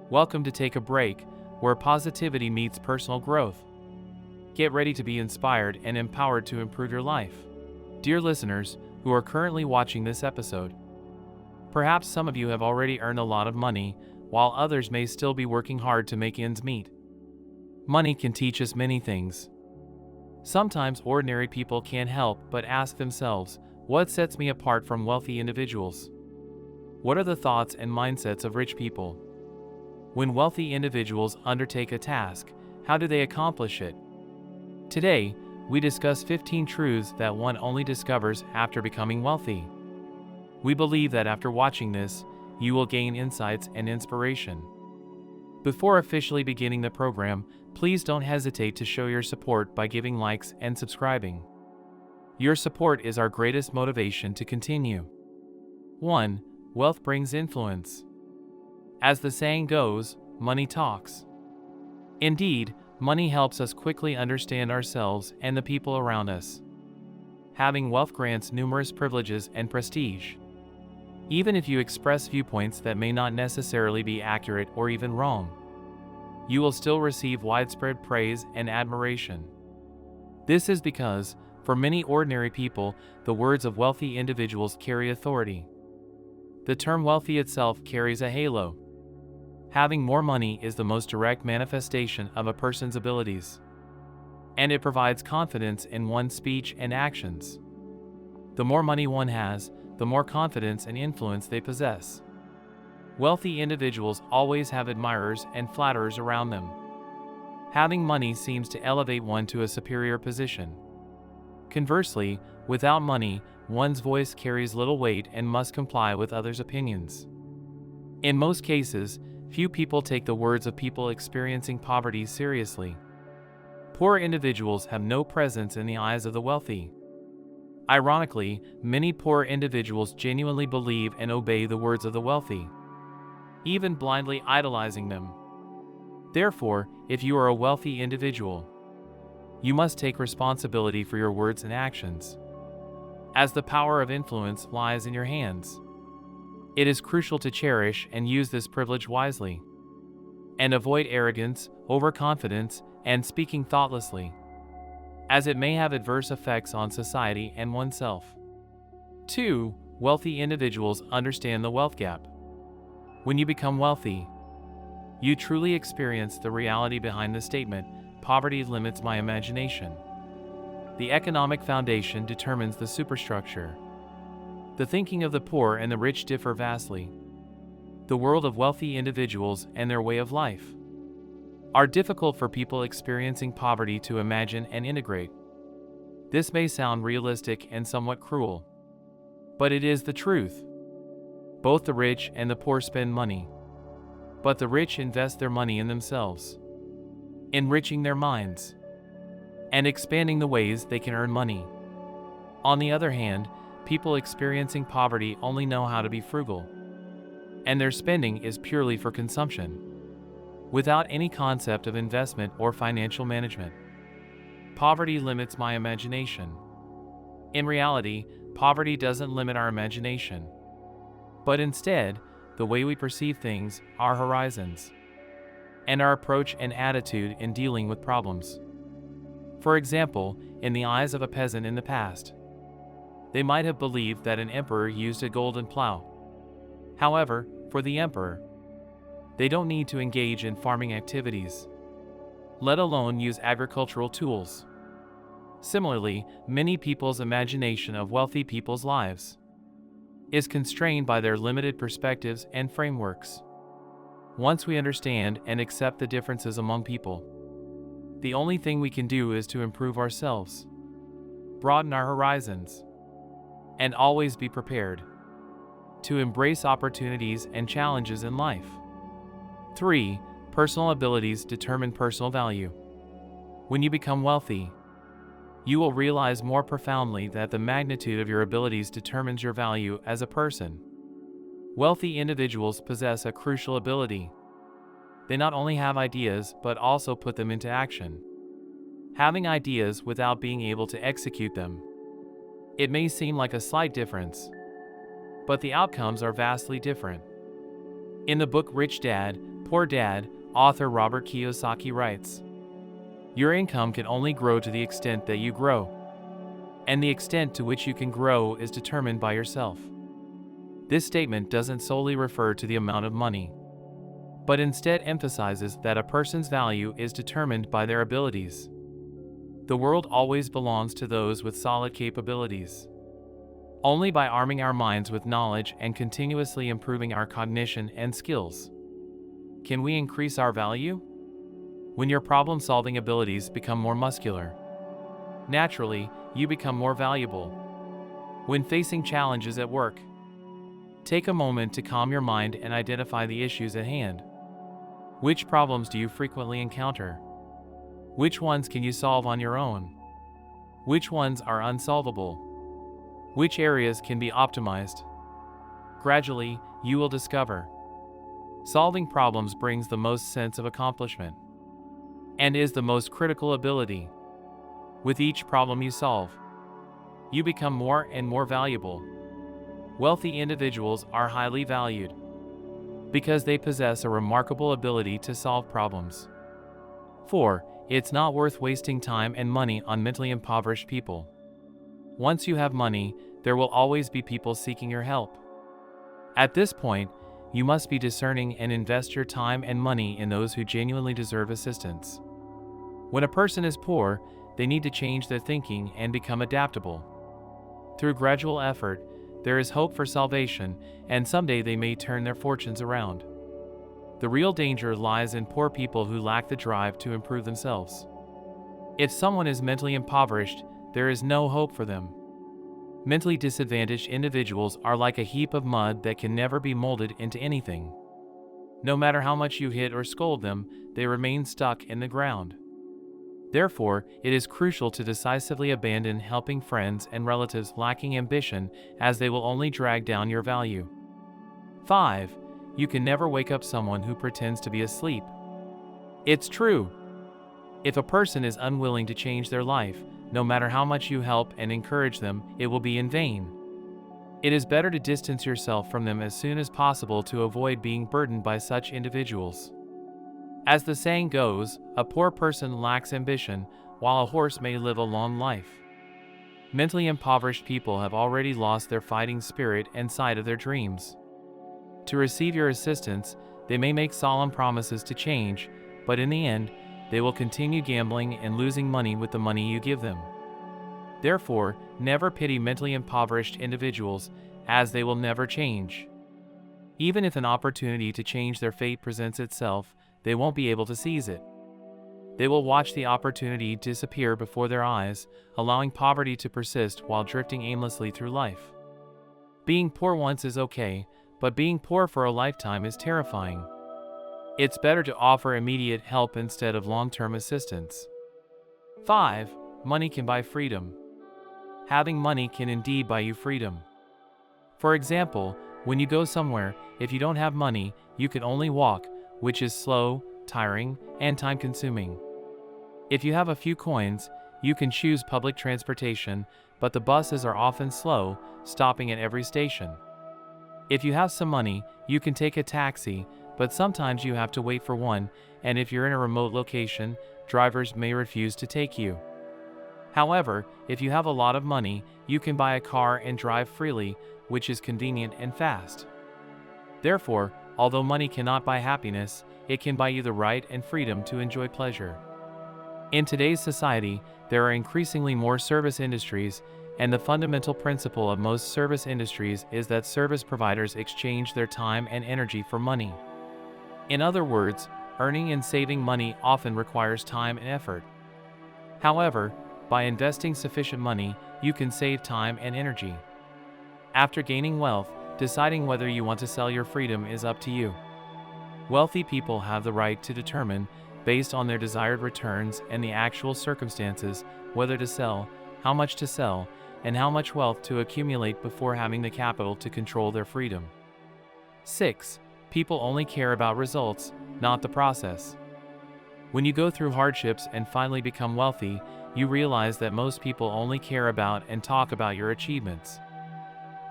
Welcome to Take a Break, where positivity meets personal growth. Get ready to be inspired and empowered to improve your life. Dear listeners who are currently watching this episode, perhaps some of you have already earned a lot of money, while others may still be working hard to make ends meet. Money can teach us many things. Sometimes ordinary people can't help but ask themselves, what sets me apart from wealthy individuals? What are the thoughts and mindsets of rich people? When wealthy individuals undertake a task, how do they accomplish it? Today, we discuss 15 truths that one only discovers after becoming wealthy. We believe that after watching this, you will gain insights and inspiration. Before officially beginning the program, please don't hesitate to show your support by giving likes and subscribing. Your support is our greatest motivation to continue. 1. Wealth brings influence. As the saying goes, money talks. Indeed, money helps us quickly understand ourselves and the people around us. Having wealth grants numerous privileges and prestige. Even if you express viewpoints that may not necessarily be accurate or even wrong, you will still receive widespread praise and admiration. This is because, for many ordinary people, the words of wealthy individuals carry authority. The term wealthy itself carries a halo. Having more money is the most direct manifestation of a person's abilities, and it provides confidence in one's speech and actions. The more money one has, the more confidence and influence they possess. Wealthy individuals always have admirers and flatterers around them. Having money seems to elevate one to a superior position. Conversely, without money, one's voice carries little weight and must comply with others' opinions. In most cases, few people take the words of people experiencing poverty seriously. Poor individuals have no presence in the eyes of the wealthy. Ironically, many poor individuals genuinely believe and obey the words of the wealthy, even blindly idolizing them. Therefore, if you are a wealthy individual, you must take responsibility for your words and actions, as the power of influence lies in your hands. It is crucial to cherish and use this privilege wisely, and avoid arrogance, overconfidence, and speaking thoughtlessly, as it may have adverse effects on society and oneself. 2. Wealthy individuals understand the wealth gap. When you become wealthy, you truly experience the reality behind the statement, "Poverty limits my imagination." The economic foundation determines the superstructure. The thinking of the poor and the rich differ vastly. The world of wealthy individuals and their way of life are difficult for people experiencing poverty to imagine and integrate. This may sound realistic and somewhat cruel, but it is the truth. Both the rich and the poor spend money, but the rich invest their money in themselves, enriching their minds, and expanding the ways they can earn money. On the other hand, people experiencing poverty only know how to be frugal, and their spending is purely for consumption, without any concept of investment or financial management. Poverty limits my imagination. In reality, poverty doesn't limit our imagination, but instead, the way we perceive things, our horizons, and our approach and attitude in dealing with problems. For example, in the eyes of a peasant in the past, they might have believed that an emperor used a golden plow. However, for the emperor, they don't need to engage in farming activities, let alone use agricultural tools. Similarly, many people's imagination of wealthy people's lives is constrained by their limited perspectives and frameworks. Once we understand and accept the differences among people, the only thing we can do is to improve ourselves, broaden our horizons, and always be prepared to embrace opportunities and challenges in life. 3. Personal abilities determine personal value. When you become wealthy, you will realize more profoundly that the magnitude of your abilities determines your value as a person. Wealthy individuals possess a crucial ability. They not only have ideas but also put them into action. Having ideas without being able to execute them. It may seem like a slight difference, but the outcomes are vastly different. In the book Rich Dad, Poor Dad, author Robert Kiyosaki writes, "Your income can only grow to the extent that you grow, and the extent to which you can grow is determined by yourself." This statement doesn't solely refer to the amount of money, but instead emphasizes that a person's value is determined by their abilities. The world always belongs to those with solid capabilities. Only by arming our minds with knowledge and continuously improving our cognition and skills can we increase our value. When your problem-solving abilities become more muscular, naturally, you become more valuable. When facing challenges at work, take a moment to calm your mind and identify the issues at hand. Which problems do you frequently encounter? Which ones can you solve on your own? Which ones are unsolvable? Which areas can be optimized? Gradually, you will discover solving problems brings the most sense of accomplishment and is the most critical ability. With each problem you solve, you become more and more valuable. Wealthy individuals are highly valued because they possess a remarkable ability to solve problems. 4. It's not worth wasting time and money on mentally impoverished people. Once you have money, there will always be people seeking your help. At this point, you must be discerning and invest your time and money in those who genuinely deserve assistance. When a person is poor, they need to change their thinking and become adaptable. Through gradual effort, there is hope for salvation, and someday they may turn their fortunes around. The real danger lies in poor people who lack the drive to improve themselves. If someone is mentally impoverished, there is no hope for them. Mentally disadvantaged individuals are like a heap of mud that can never be molded into anything. No matter how much you hit or scold them, they remain stuck in the ground. Therefore, it is crucial to decisively abandon helping friends and relatives lacking ambition, as they will only drag down your value. 5. You can never wake up someone who pretends to be asleep. It's true. If a person is unwilling to change their life, no matter how much you help and encourage them, it will be in vain. It is better to distance yourself from them as soon as possible to avoid being burdened by such individuals. As the saying goes, a poor person lacks ambition, while a horse may live a long life. Mentally impoverished people have already lost their fighting spirit and sight of their dreams. To receive your assistance, they may make solemn promises to change, but in the end, they will continue gambling and losing money with the money you give them. Therefore, never pity mentally impoverished individuals, as they will never change. Even if an opportunity to change their fate presents itself, they won't be able to seize it. They will watch the opportunity disappear before their eyes, allowing poverty to persist while drifting aimlessly through life. Being poor once is okay, but being poor for a lifetime is terrifying. It's better to offer immediate help instead of long-term assistance. 5. Money can buy freedom. Having money can indeed buy you freedom. For example, when you go somewhere, if you don't have money, you can only walk, which is slow, tiring, and time-consuming. If you have a few coins, you can choose public transportation, but the buses are often slow, stopping at every station. If you have some money, you can take a taxi, but sometimes you have to wait for one, and if you're in a remote location, drivers may refuse to take you. However, if you have a lot of money, you can buy a car and drive freely, which is convenient and fast. Therefore, although money cannot buy happiness, it can buy you the right and freedom to enjoy pleasure. In today's society, there are increasingly more service industries, and the fundamental principle of most service industries is that service providers exchange their time and energy for money. In other words, earning and saving money often requires time and effort. However, by investing sufficient money, you can save time and energy. After gaining wealth, deciding whether you want to sell your freedom is up to you. Wealthy people have the right to determine, based on their desired returns and the actual circumstances, whether to sell, how much to sell, and how much wealth to accumulate before having the capital to control their freedom. 6. People only care about results, not the process. When you go through hardships and finally become wealthy, you realize that most people only care about and talk about your achievements.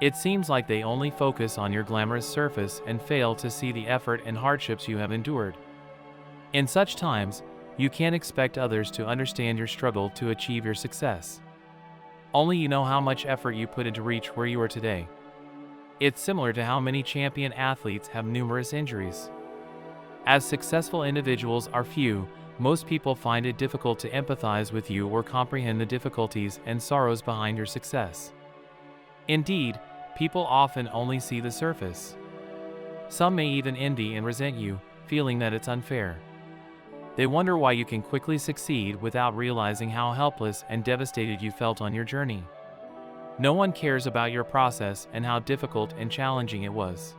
It seems like they only focus on your glamorous surface and fail to see the effort and hardships you have endured. In such times, you can't expect others to understand your struggle to achieve your success. Only you know how much effort you put in to reach where you are today. It's similar to how many champion athletes have numerous injuries. As successful individuals are few, most people find it difficult to empathize with you or comprehend the difficulties and sorrows behind your success. Indeed, people often only see the surface. Some may even envy and resent you, feeling that it's unfair. They wonder why you can quickly succeed without realizing how helpless and devastated you felt on your journey. No one cares about your process and how difficult and challenging it was.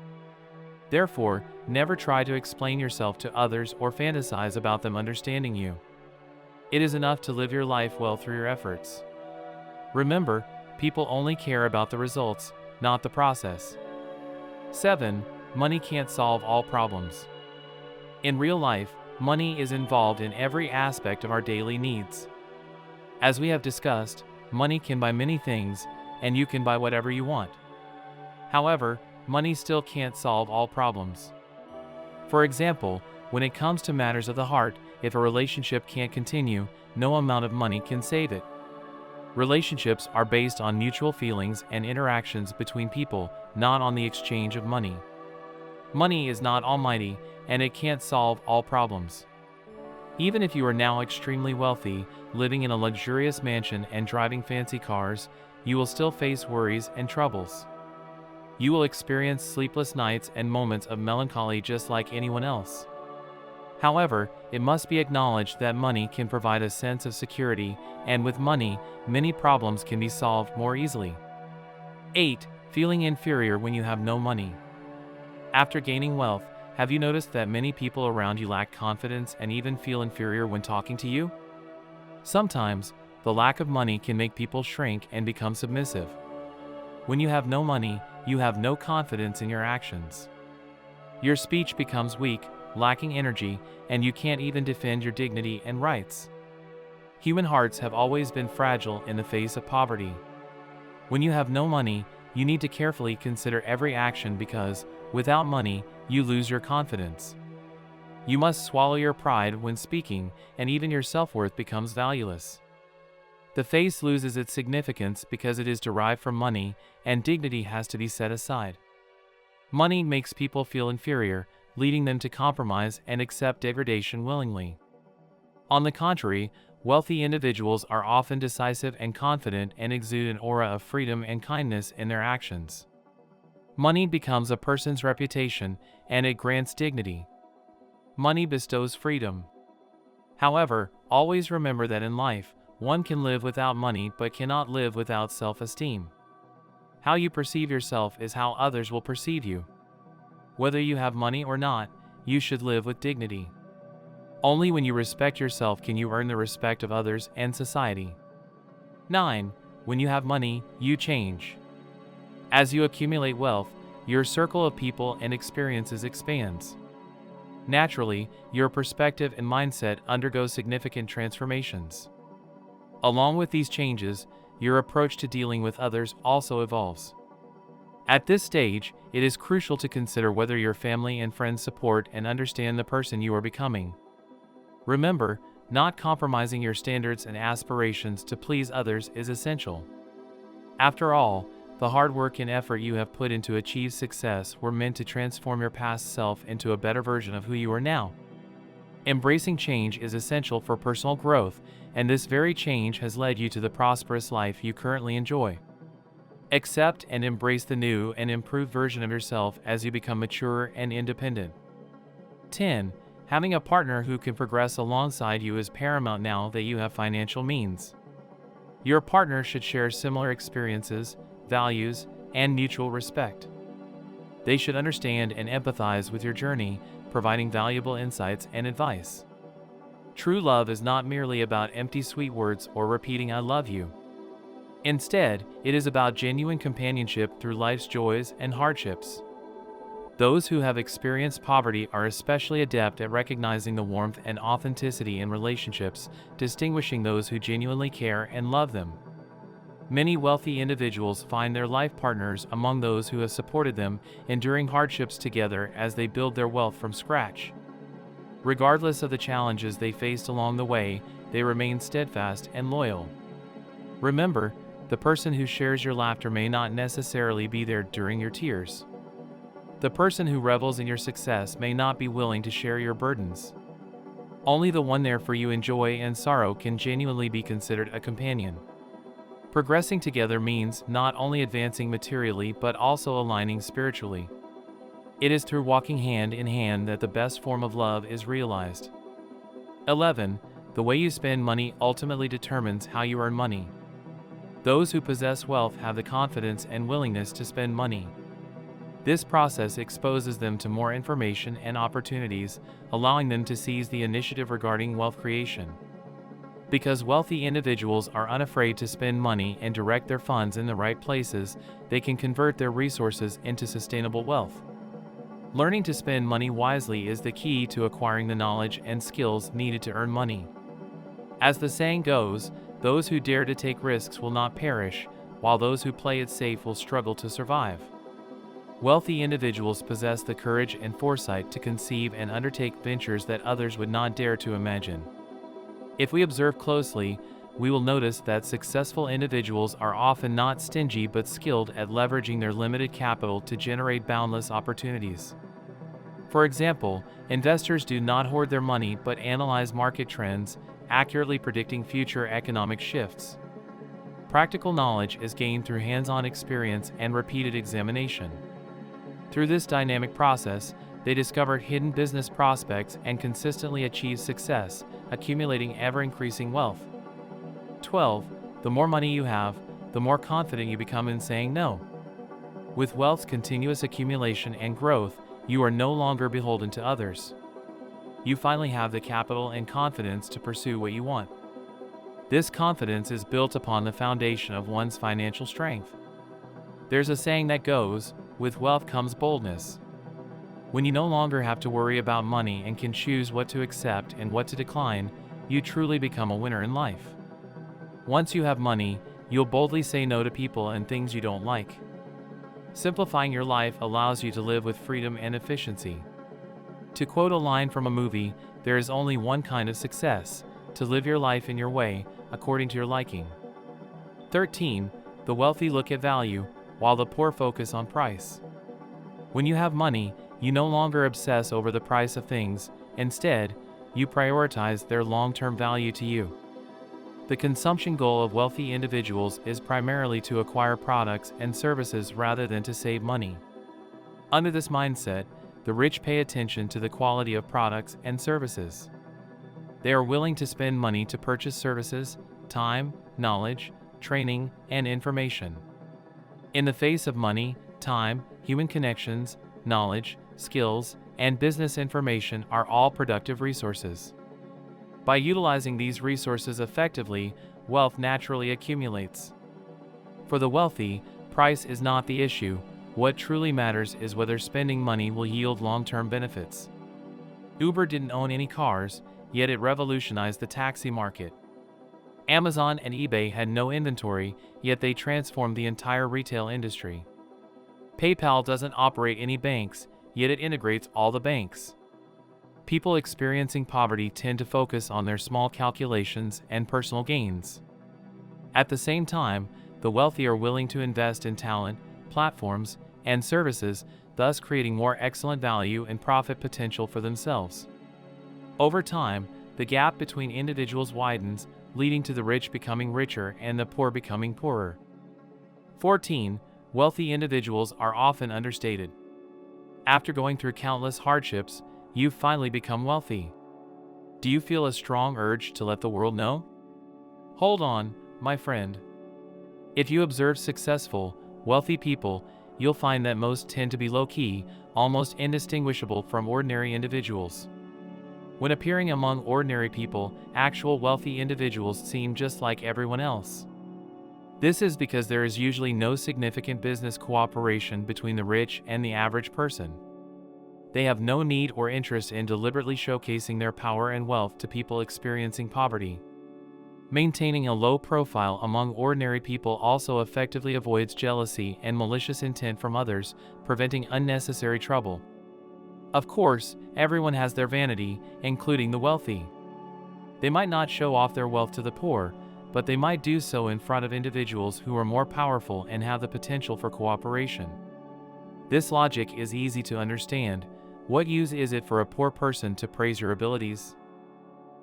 Therefore, never try to explain yourself to others or fantasize about them understanding you. It is enough to live your life well through your efforts. Remember, people only care about the results, not the process. 7. Money can't solve all problems. In real life, money is involved in every aspect of our daily needs. As we have discussed, money can buy many things, and you can buy whatever you want. However, money still can't solve all problems. For example, when it comes to matters of the heart, if a relationship can't continue, no amount of money can save it. Relationships are based on mutual feelings and interactions between people, not on the exchange of money. Money is not almighty, and it can't solve all problems. Even if you are now extremely wealthy, living in a luxurious mansion and driving fancy cars, you will still face worries and troubles. You will experience sleepless nights and moments of melancholy just like anyone else. However, it must be acknowledged that money can provide a sense of security, and with money, many problems can be solved more easily. 8. Feeling inferior when you have no money. After gaining wealth, have you noticed that many people around you lack confidence and even feel inferior when talking to you? Sometimes, the lack of money can make people shrink and become submissive. When you have no money, you have no confidence in your actions. Your speech becomes weak, lacking energy, and you can't even defend your dignity and rights. Human hearts have always been fragile in the face of poverty. When you have no money, you need to carefully consider every action because, without money, you lose your confidence. You must swallow your pride when speaking, and even your self-worth becomes valueless. The face loses its significance because it is derived from money, and dignity has to be set aside. Money makes people feel inferior, leading them to compromise and accept degradation willingly. On the contrary, wealthy individuals are often decisive and confident and exude an aura of freedom and kindness in their actions. Money becomes a person's reputation, and it grants dignity. Money bestows freedom. However, always remember that in life, one can live without money but cannot live without self-esteem. How you perceive yourself is how others will perceive you. Whether you have money or not, you should live with dignity. Only when you respect yourself can you earn the respect of others and society. 9. When you have money, you change. As you accumulate wealth, your circle of people and experiences expands. Naturally, your perspective and mindset undergo significant transformations. Along with these changes, your approach to dealing with others also evolves. At this stage, it is crucial to consider whether your family and friends support and understand the person you are becoming. Remember, not compromising your standards and aspirations to please others is essential. After all, the hard work and effort you have put into achieve success were meant to transform your past self into a better version of who you are now. Embracing change is essential for personal growth, and this very change has led you to the prosperous life you currently enjoy. Accept and embrace the new and improved version of yourself as you become mature and independent. 10. Having a partner who can progress alongside you is paramount now that you have financial means. Your partner should share similar experiences, values, and mutual respect. They should understand and empathize with your journey, providing valuable insights and advice. True love is not merely about empty sweet words or repeating "I love you." Instead, it is about genuine companionship through life's joys and hardships. Those who have experienced poverty are especially adept at recognizing the warmth and authenticity in relationships, distinguishing those who genuinely care and love them. Many wealthy individuals find their life partners among those who have supported them enduring hardships together as they build their wealth from scratch. Regardless of the challenges they faced along the way, they remain steadfast and loyal. Remember, the person who shares your laughter may not necessarily be there during your tears. The person who revels in your success may not be willing to share your burdens. Only the one there for you in joy and sorrow can genuinely be considered a companion. Progressing together means not only advancing materially but also aligning spiritually. It is through walking hand in hand that the best form of love is realized. 11. The way you spend money ultimately determines how you earn money. Those who possess wealth have the confidence and willingness to spend money. This process exposes them to more information and opportunities, allowing them to seize the initiative regarding wealth creation. Because wealthy individuals are unafraid to spend money and direct their funds in the right places, they can convert their resources into sustainable wealth. Learning to spend money wisely is the key to acquiring the knowledge and skills needed to earn money. As the saying goes, those who dare to take risks will not perish, while those who play it safe will struggle to survive. Wealthy individuals possess the courage and foresight to conceive and undertake ventures that others would not dare to imagine. If we observe closely, we will notice that successful individuals are often not stingy but skilled at leveraging their limited capital to generate boundless opportunities. For example, investors do not hoard their money but analyze market trends, accurately predicting future economic shifts. Practical knowledge is gained through hands-on experience and repeated examination. Through this dynamic process, they discover hidden business prospects and consistently achieve success, accumulating ever-increasing wealth. 12. The more money you have, the more confident you become in saying no. With wealth's continuous accumulation and growth, you are no longer beholden to others. You finally have the capital and confidence to pursue what you want. This confidence is built upon the foundation of one's financial strength. There's a saying that goes, with wealth comes boldness. When you no longer have to worry about money and can choose what to accept and what to decline, you truly become a winner in life. Once you have money, you'll boldly say no to people and things you don't like. Simplifying your life allows you to live with freedom and efficiency. To quote a line from a movie, there is only one kind of success: to live your life in your way, according to your liking. 13. The wealthy look at value, while the poor focus on price. When you have money, you no longer obsess over the price of things. Instead, you prioritize their long-term value to you. The consumption goal of wealthy individuals is primarily to acquire products and services rather than to save money. Under this mindset, the rich pay attention to the quality of products and services. They are willing to spend money to purchase services, time, knowledge, training, and information. In the face of money, time, human connections, knowledge, skills, and business information are all productive resources. By utilizing these resources effectively, wealth naturally accumulates. For the wealthy, price is not the issue. What truly matters is whether spending money will yield long-term benefits. Uber didn't own any cars, yet it revolutionized the taxi market. Amazon and eBay had no inventory, yet they transformed the entire retail industry. PayPal doesn't operate any banks, yet it integrates all the banks. People experiencing poverty tend to focus on their small calculations and personal gains. At the same time, the wealthy are willing to invest in talent, platforms, and services, thus creating more excellent value and profit potential for themselves. Over time, the gap between individuals widens, leading to the rich becoming richer and the poor becoming poorer. 14. Wealthy individuals are often understated. After going through countless hardships, you've finally become wealthy. Do you feel a strong urge to let the world know? Hold on, my friend. If you observe successful, wealthy people, you'll find that most tend to be low-key, almost indistinguishable from ordinary individuals. When appearing among ordinary people, actual wealthy individuals seem just like everyone else. This is because there is usually no significant business cooperation between the rich and the average person. They have no need or interest in deliberately showcasing their power and wealth to people experiencing poverty. Maintaining a low profile among ordinary people also effectively avoids jealousy and malicious intent from others, preventing unnecessary trouble. Of course, everyone has their vanity, including the wealthy. They might not show off their wealth to the poor, but they might do so in front of individuals who are more powerful and have the potential for cooperation. This logic is easy to understand. What use is it for a poor person to praise your abilities?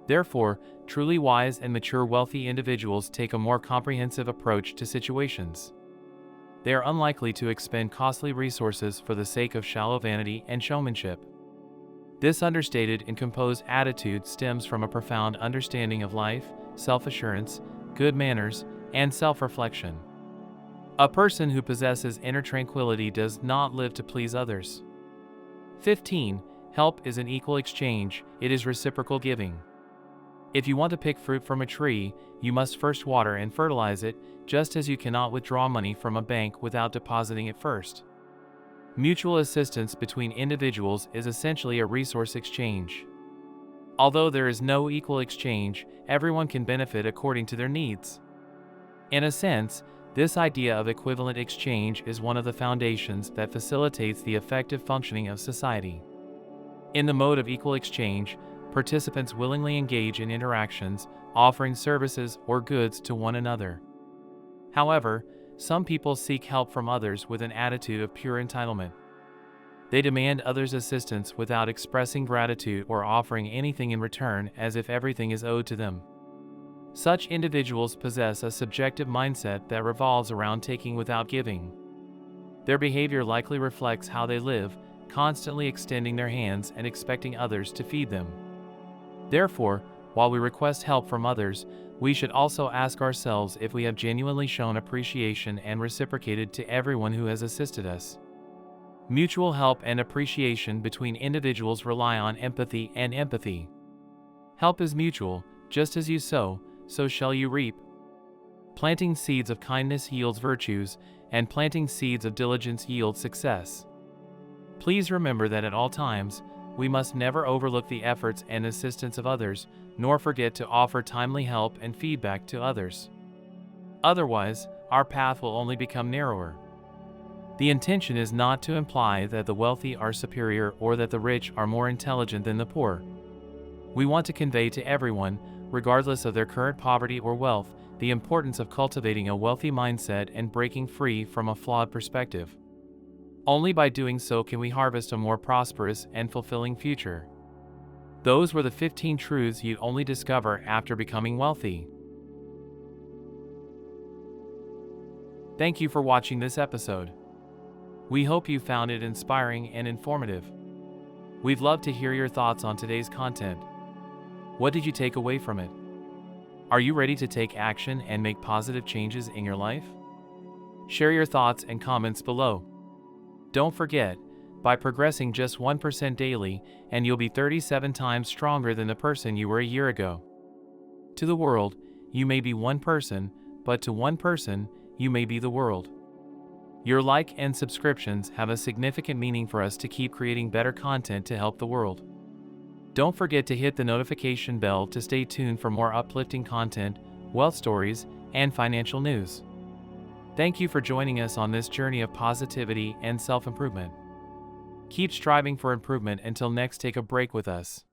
Therefore, truly wise and mature wealthy individuals take a more comprehensive approach to situations. They are unlikely to expend costly resources for the sake of shallow vanity and showmanship. This understated and composed attitude stems from a profound understanding of life, self-assurance, good manners, and self-reflection. A person who possesses inner tranquility does not live to please others. 15. Help is an equal exchange, it is reciprocal giving. If you want to pick fruit from a tree, you must first water and fertilize it, just as you cannot withdraw money from a bank without depositing it first. Mutual assistance between individuals is essentially a resource exchange. Although there is no equal exchange, everyone can benefit according to their needs. In a sense, this idea of equivalent exchange is one of the foundations that facilitates the effective functioning of society. In the mode of equal exchange, participants willingly engage in interactions, offering services or goods to one another. However, some people seek help from others with an attitude of pure entitlement. They demand others' assistance without expressing gratitude or offering anything in return, as if everything is owed to them. Such individuals possess a subjective mindset that revolves around taking without giving. Their behavior likely reflects how they live, constantly extending their hands and expecting others to feed them. Therefore, while we request help from others, we should also ask ourselves if we have genuinely shown appreciation and reciprocated to everyone who has assisted us. Mutual help and appreciation between individuals rely on empathy and empathy. Help is mutual, just as you sow, so shall you reap. Planting seeds of kindness yields virtues, and planting seeds of diligence yields success. Please remember that at all times, we must never overlook the efforts and assistance of others, nor forget to offer timely help and feedback to others. Otherwise, our path will only become narrower. The intention is not to imply that the wealthy are superior or that the rich are more intelligent than the poor. We want to convey to everyone, regardless of their current poverty or wealth, the importance of cultivating a wealthy mindset and breaking free from a flawed perspective. Only by doing so can we harvest a more prosperous and fulfilling future. Those were the 15 truths you'd only discover after becoming wealthy. Thank you for watching this episode. We hope you found it inspiring and informative. We'd love to hear your thoughts on today's content. What did you take away from it? Are you ready to take action and make positive changes in your life? Share your thoughts and comments below. Don't forget, by progressing just 1% daily, and you'll be 37 times stronger than the person you were a year ago. To the world, you may be one person, but to one person, you may be the world. Your like and subscriptions have a significant meaning for us to keep creating better content to help the world. Don't forget to hit the notification bell to stay tuned for more uplifting content, wealth stories, and financial news. Thank you for joining us on this journey of positivity and self-improvement. Keep striving for improvement until next take a break with us.